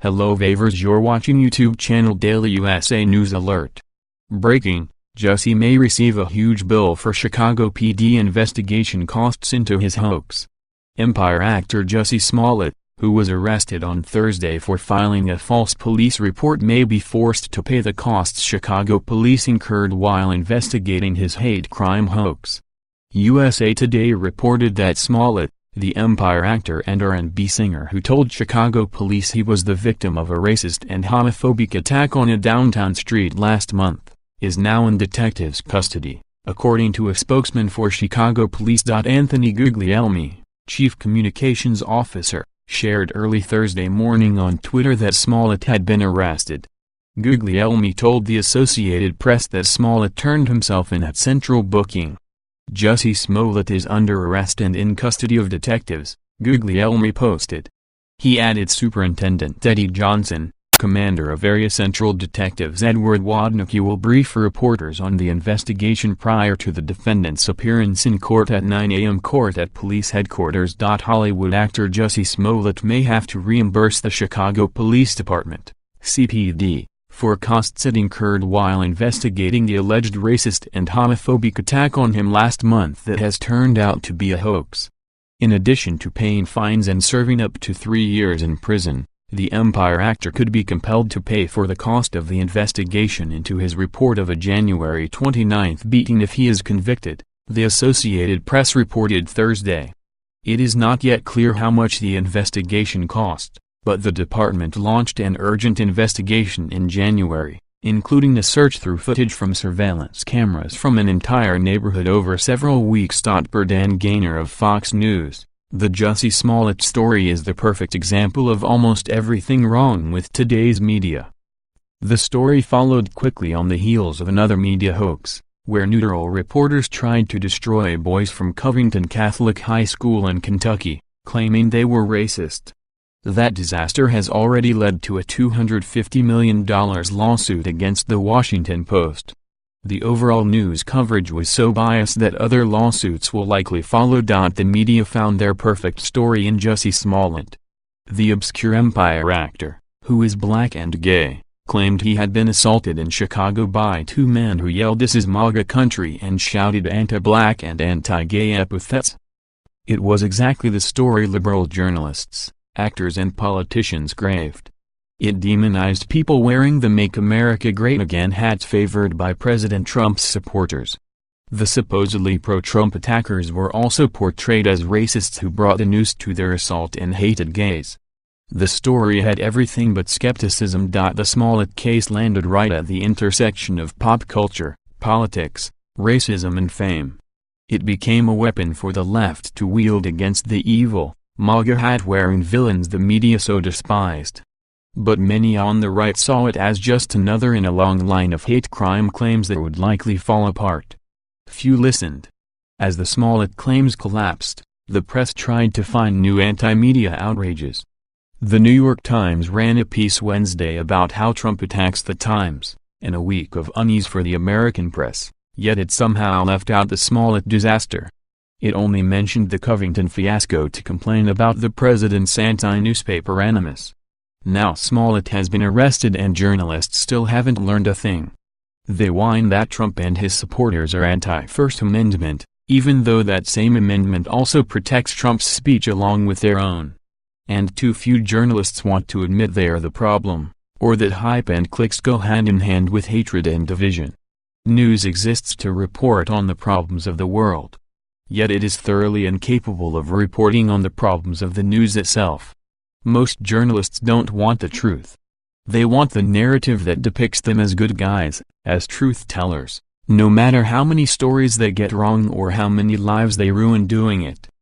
Hello Vavers, you're watching YouTube channel Daily USA News Alert. Breaking, Jussie may receive a huge bill for Chicago PD investigation costs into his hoax. Empire actor Jussie Smollett, who was arrested on Thursday for filing a false police report, may be forced to pay the costs Chicago police incurred while investigating his hate crime hoax. USA Today reported that Smollett, the Empire actor and R&B singer who told Chicago police he was the victim of a racist and homophobic attack on a downtown street last month, is now in detectives' custody, according to a spokesman for Chicago Police. Anthony Guglielmi, chief communications officer, shared early Thursday morning on Twitter that Smollett had been arrested. Guglielmi told the Associated Press that Smollett turned himself in at central booking. Jussie Smollett is under arrest and in custody of detectives, Guglielmi posted. He added Superintendent Eddie Johnson, commander of Area Central Detectives Edward Wadnicki, will brief reporters on the investigation prior to the defendant's appearance in court at 9 a.m. Court at police headquarters. Hollywood actor Jussie Smollett may have to reimburse the Chicago Police Department, CPD, for costs it incurred while investigating the alleged racist and homophobic attack on him last month that has turned out to be a hoax. In addition to paying fines and serving up to 3 years in prison, the Empire actor could be compelled to pay for the cost of the investigation into his report of a January 29 beating if he is convicted, the Associated Press reported Thursday. It is not yet clear how much the investigation cost, but the department launched an urgent investigation in January, including a search through footage from surveillance cameras from an entire neighborhood over several weeks. Dan Gaynor of Fox News, the Jussie Smollett story is the perfect example of almost everything wrong with today's media. The story followed quickly on the heels of another media hoax, where neutral reporters tried to destroy boys from Covington Catholic High School in Kentucky, claiming they were racist. That disaster has already led to a $250 million lawsuit against the Washington Post. The overall news coverage was so biased that other lawsuits will likely follow. The media found their perfect story in Jussie Smollett. The obscure Empire actor, who is black and gay, claimed he had been assaulted in Chicago by two men who yelled "This is MAGA country" and shouted anti-black and anti-gay epithets. It was exactly the story liberal journalists, actors and politicians craved. It demonized people wearing the "Make America Great Again" hats favored by President Trump's supporters. The supposedly pro-Trump attackers were also portrayed as racists who brought the news to their assault and hated gays. The story had everything but skepticism. The Smollett case landed right at the intersection of pop culture, politics, racism and fame. It became a weapon for the left to wield against the evil, MAGA hat-wearing villains the media so despised. But many on the right saw it as just another in a long line of hate crime claims that would likely fall apart. Few listened. As the Smollett claims collapsed, the press tried to find new anti-media outrages. The New York Times ran a piece Wednesday about how Trump attacks the Times, in a week of unease for the American press, yet it somehow left out the Smollett disaster. It only mentioned the Covington fiasco to complain about the president's anti-newspaper animus. Now Smollett has been arrested and journalists still haven't learned a thing. They whine that Trump and his supporters are anti-First Amendment, even though that same amendment also protects Trump's speech along with their own. And too few journalists want to admit they are the problem, or that hype and clicks go hand in hand with hatred and division. News exists to report on the problems of the world. Yet it is thoroughly incapable of reporting on the problems of the news itself. Most journalists don't want the truth. They want the narrative that depicts them as good guys, as truth-tellers, no matter how many stories they get wrong or how many lives they ruin doing it.